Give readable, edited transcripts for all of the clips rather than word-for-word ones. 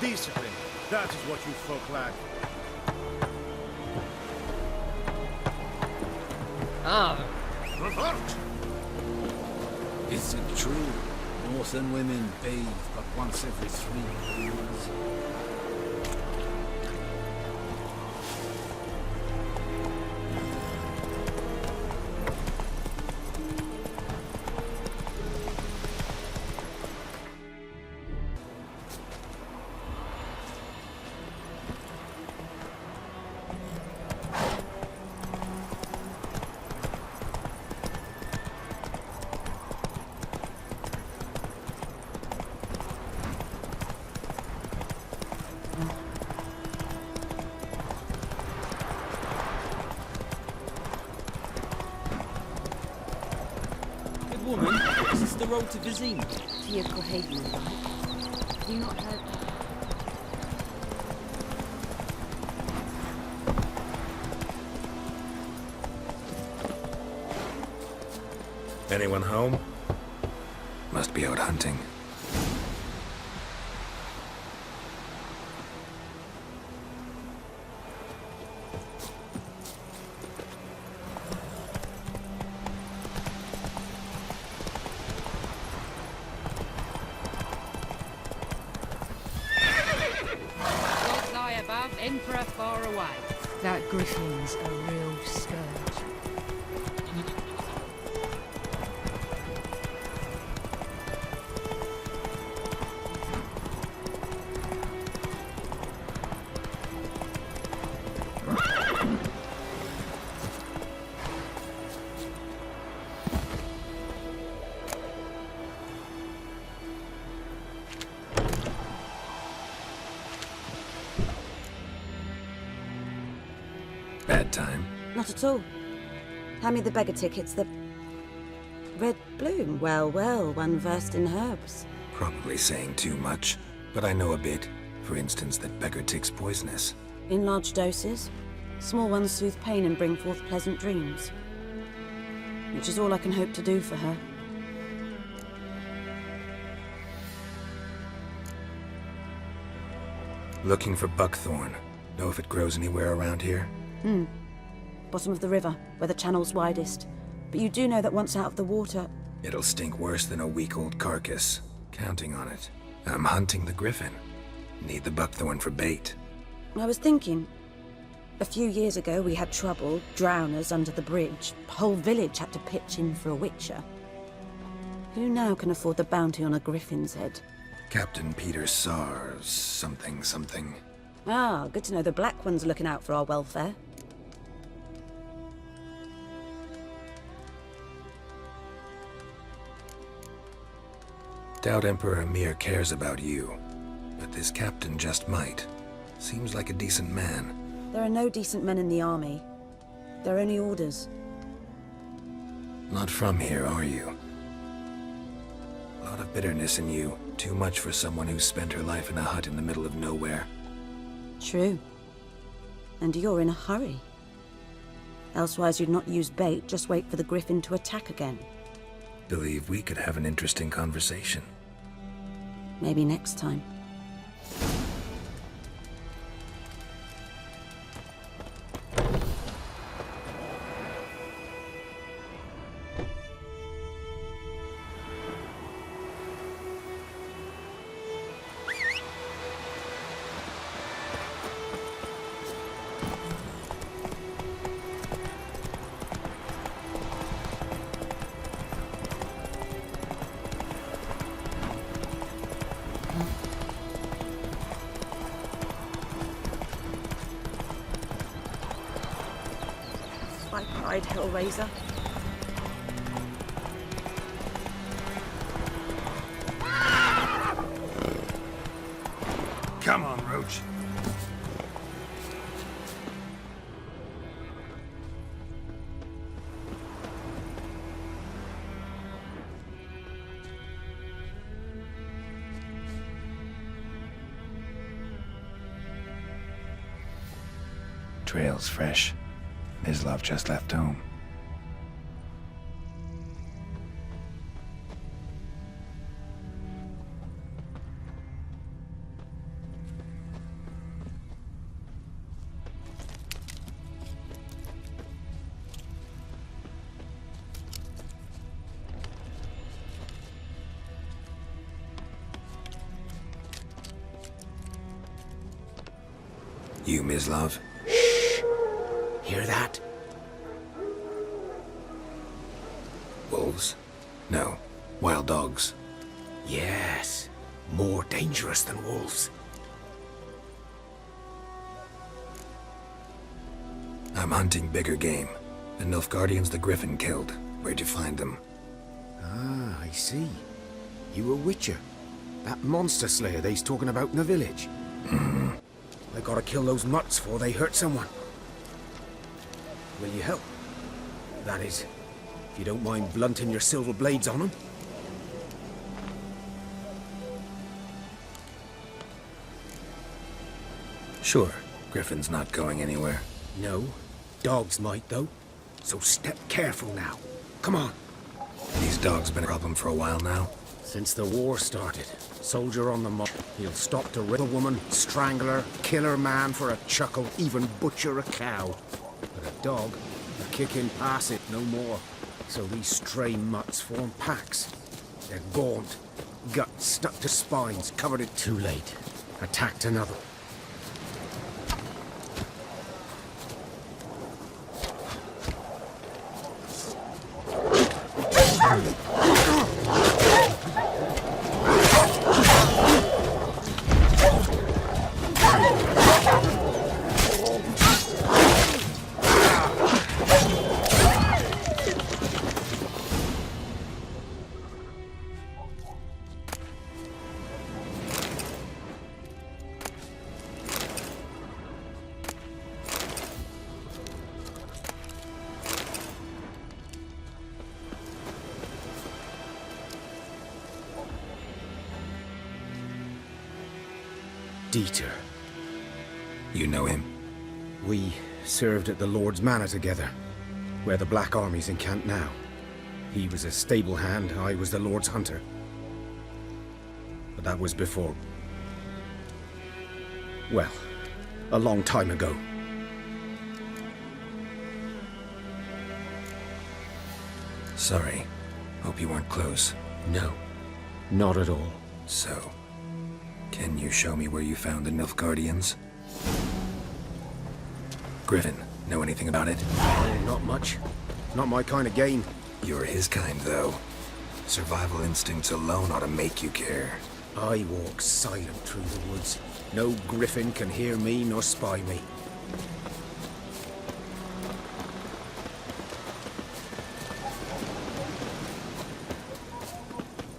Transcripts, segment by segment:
Discipline. That is what you folk lack. Ah, Revolt! Is it true? Northern women bathe but once every 3 years. good woman. Is this the road to Vizine? To your Cohagen, like. Have you not heard? Anyone home? Must be out hunting. God lie above, Emperor far away. That griffin's a real scourge. Bad time. Not at all. Hand me the beggar tickets, the... Red bloom. Well, well, one versed in herbs. Probably saying too much, but I know a bit. For instance, that beggar tick's poisonous. In large doses. Small ones soothe pain and bring forth pleasant dreams. Which is all I can hope to do for her. Looking for buckthorn. Know if it grows anywhere around here? Bottom of the river, where the channel's widest. But you do know that once out of the water... It'll stink worse than a week-old carcass. Counting on it. I'm hunting the griffin. Need the buckthorn for bait. I was thinking... A few years ago we had trouble, drowners under the bridge. Whole village had to pitch in for a witcher. Who now can afford the bounty on a griffin's head? Captain Peter Sars, something. Ah, good to know the Black One's looking out for our welfare. Doubt Emperor Emir cares about you. But this captain just might. Seems like a decent man. There are no decent men in the army. There are only orders. Not from here, are you? A lot of bitterness in you. Too much for someone who spent her life in a hut in the middle of nowhere. True. And you're in a hurry. Elsewise you'd not use bait, just wait for the griffin to attack again. Believe we could have an interesting conversation. Maybe next time. My pride, Hellraiser. Come on, Roach. Trail's fresh. Mislav just left home. You, Mislav? Hear that? Wolves? No. Wild dogs. Yes. More dangerous than wolves. I'm hunting bigger game. The Nilfgaardians the Griffin killed. Where'd you find them? Ah, I see. You a witcher. That monster slayer they's talking about in the village. Mm-hmm. I gotta kill those mutts before they hurt someone. Will you help? That is, if you don't mind blunting your silver blades on them. Sure. Griffin's not going anywhere. No. Dogs might, though. So step careful now. Come on. These dogs been a problem for a while now. Since the war started, soldier on the march. He'll stop to rape a woman, strangle her, kill her man for a chuckle, even butcher a cow. But a dog, a kick in pass it, no more. So these stray mutts form packs. They're gaunt, guts stuck to spines, covered it too late. Attacked another. Dieter. You know him? We served at the Lord's Manor together, where the Black Army's encamped now. He was a stable hand, I was the Lord's hunter. But that was before... well, a long time ago. Sorry. Hope you weren't close. No, not at all. So, can you show me where you found the Nilfgaardians? Griffin, know anything about it? Oh, not much. Not my kind of game. You're his kind, though. Survival instincts alone ought to make you care. I walk silent through the woods. No griffin can hear me nor spy me.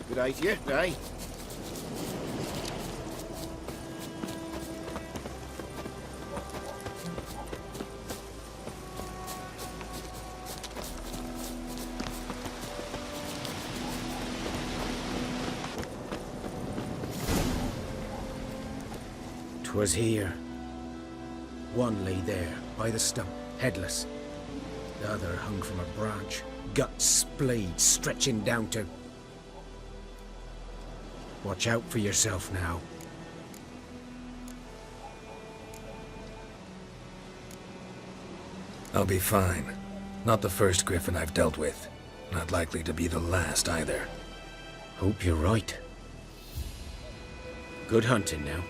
Good day to you, eh? 'Twas here. One lay there, by the stump, headless. The other hung from a branch, guts splayed, stretching down to... Watch out for yourself now. I'll be fine. Not the first griffin I've dealt with. Not likely to be the last either. Hope you're right. Good hunting now.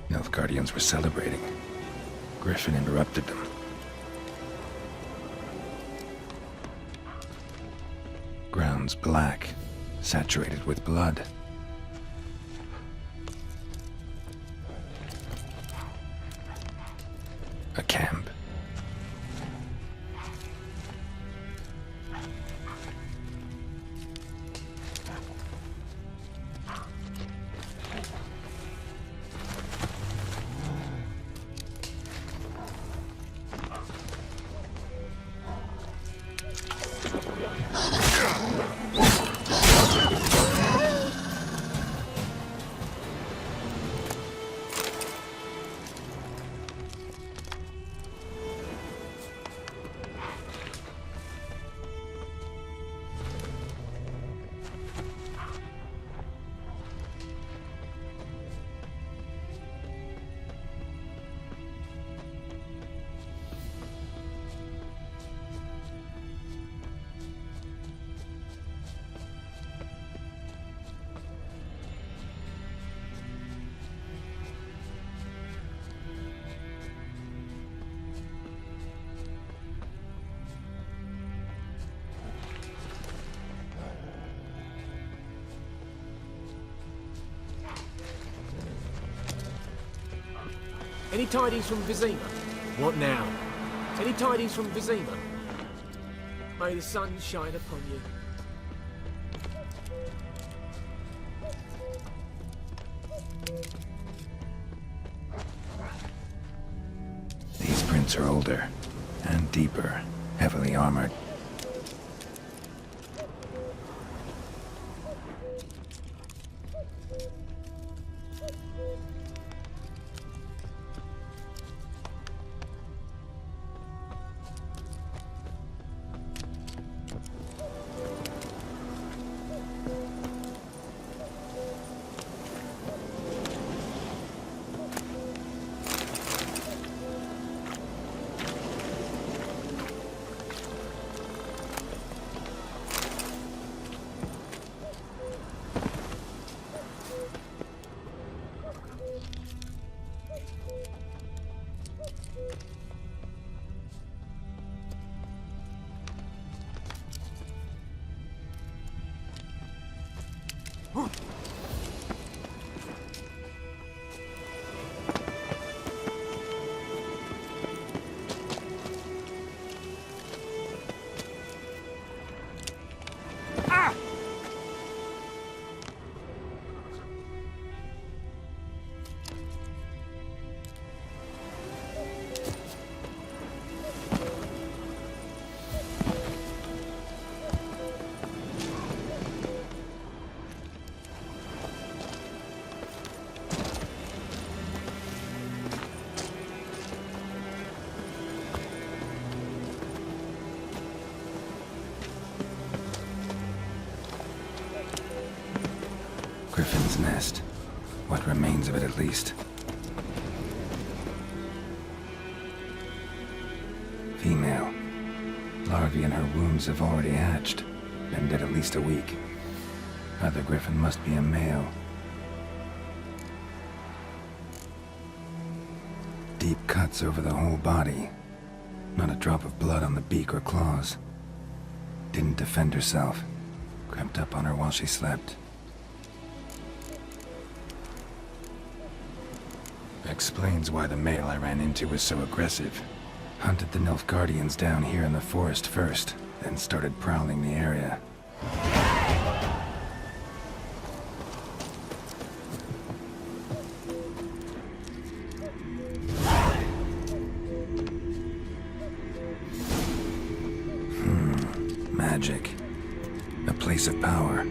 Nilfgaardians were celebrating. Griffin interrupted them. Ground's black, saturated with blood. A camp. Any tidings from Vizima? What now? Any tidings from Vizima? May the sun shine upon you. These prints are older and deeper, heavily armored. Griffin's nest. What remains of it, at least. Female. Larvae in her wombs have already hatched. Been dead at least a week. Other griffin must be a male. Deep cuts over the whole body. Not a drop of blood on the beak or claws. Didn't defend herself. Crept up on her while she slept. Explains why the male I ran into was so aggressive. Hunted the Nilfgaardians down here in the forest first, then started prowling the area. Magic. A place of power.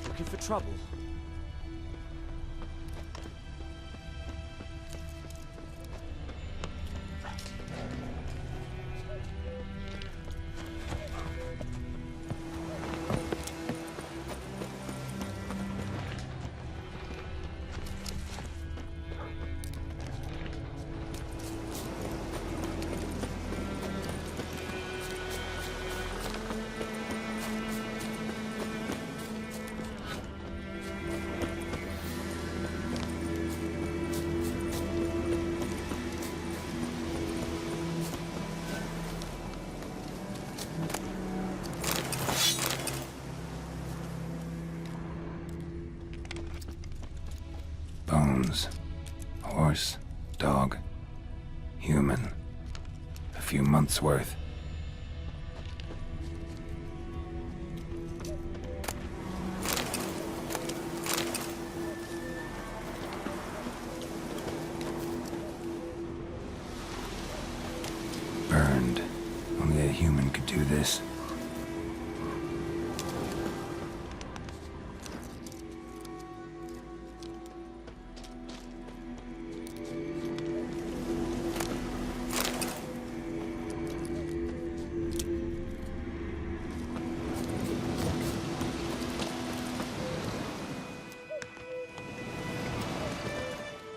Looking for trouble? Bones. Horse, dog, human. A few months' worth. burned. Only a human could do this.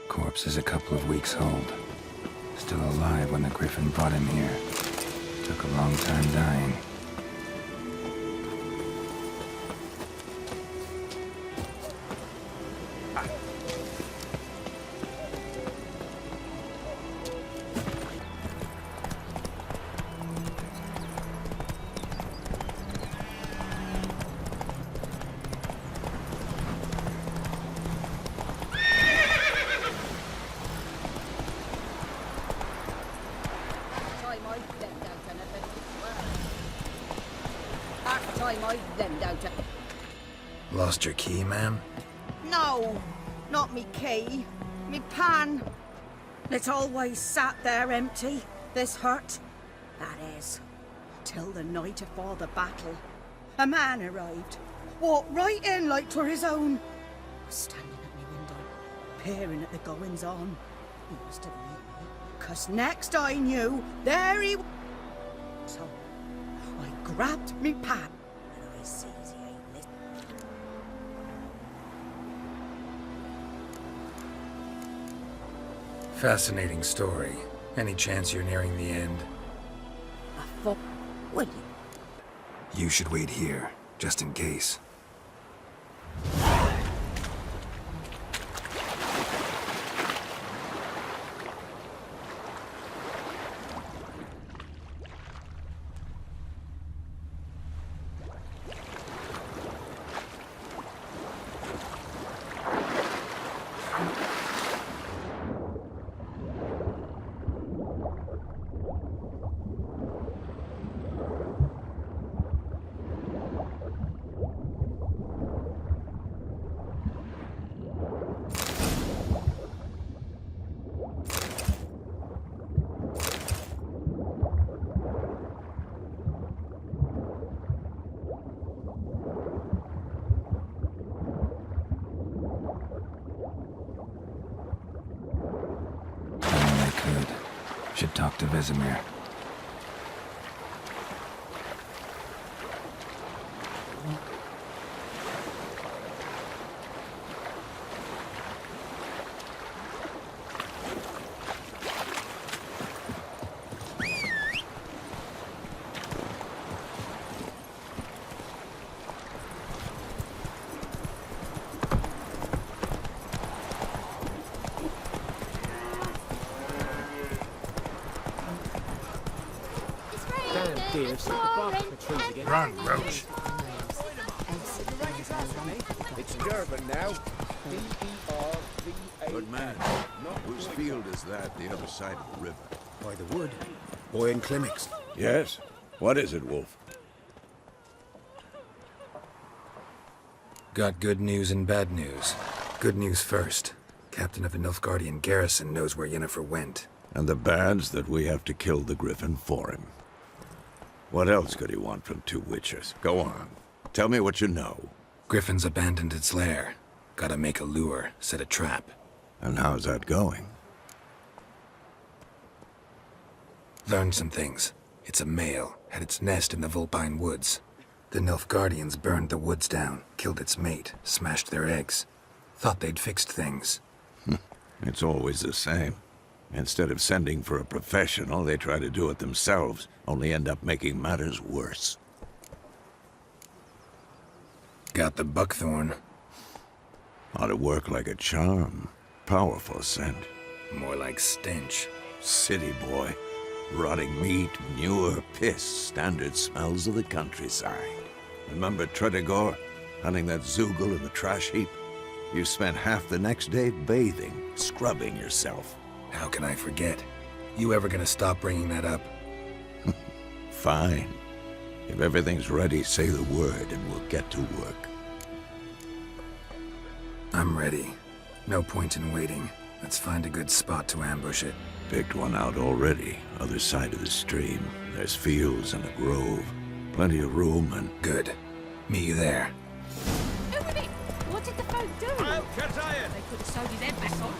Corpse is a couple of weeks old. Still alive when the Griffin brought him here. Took a long time dying. Lost your key, ma'am? No, not me key. Me pan. It's always sat there empty, this hut. That is, till the night afore the battle. A man arrived, walked right in like 'twere his own. Was standing at me window, peering at the goings-on. He must have met me, 'cause next I knew, there he was. So, I grabbed me pan, and I sees he ain't listening. Fascinating story. Any chance you're nearing the end? Will you? You should wait here, just in case. Should talk to Vesemir. Run, Roach. It's Durban now. D-E-R-V-A. Good man. Whose field is that, the other side of the river? By the wood. Boy in Climmix. Yes? What is it, Wolf? Got good news and bad news. Good news first. Captain of the Nilfgaardian garrison knows where Yennefer went. And the bad's that we have to kill the Griffin for him. What else could he want from two witchers? Go on. Tell me what you know. Griffin's abandoned its lair. Gotta make a lure, set a trap. And how's that going? Learned some things. It's a male, had its nest in the Vulpine Woods. The Nilfgaardians burned the woods down, killed its mate, smashed their eggs. Thought they'd fixed things. It's always the same. Instead of sending for a professional, they try to do it themselves, only end up making matters worse. Got the buckthorn. Ought to work like a charm. Powerful scent. More like stench. City boy. Rotting meat, manure, piss, standard smells of the countryside. Remember Tredegor? Hunting that Zoogle in the trash heap? You spent half the next day bathing, scrubbing yourself. How can I forget? You ever gonna stop bringing that up? Fine. If everything's ready, say the word and we'll get to work. I'm ready. No point in waiting. Let's find a good spot to ambush it. Picked one out already, other side of the stream. There's fields and a grove. Plenty of room and... Good. Meet you there. Who was it? What did the folk do? They could have sewed his head back on.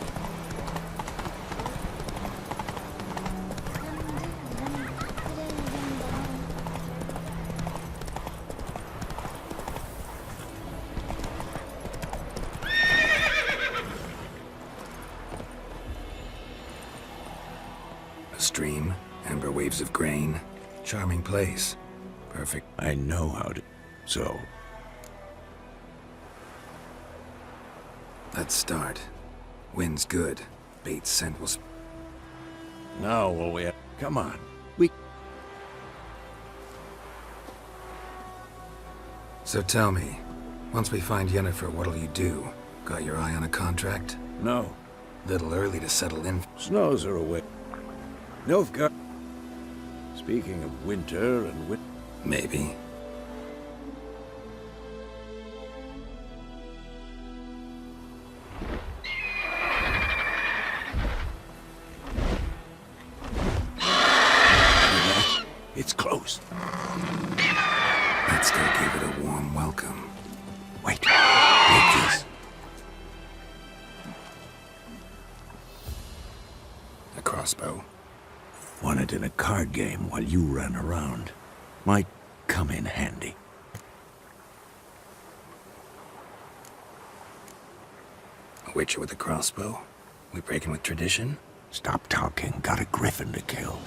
A stream, amber waves of grain. Charming place. Perfect. I know how to... So, Let's start. Wind's good. Bait's scent will... now will we... Come on. So tell me, once we find Yennefer, what'll you do? Got your eye on a contract? No. Little early to settle in. Snows are away. Nilfgaard. Speaking of winter and Maybe. it's close. Let's go give it a warm welcome. Wait. Bridges. A crossbow. Won it in a card game while you ran around. Might come in handy. A witcher with a crossbow? We breaking with tradition? Stop talking. Got a griffin to kill.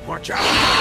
Watch out!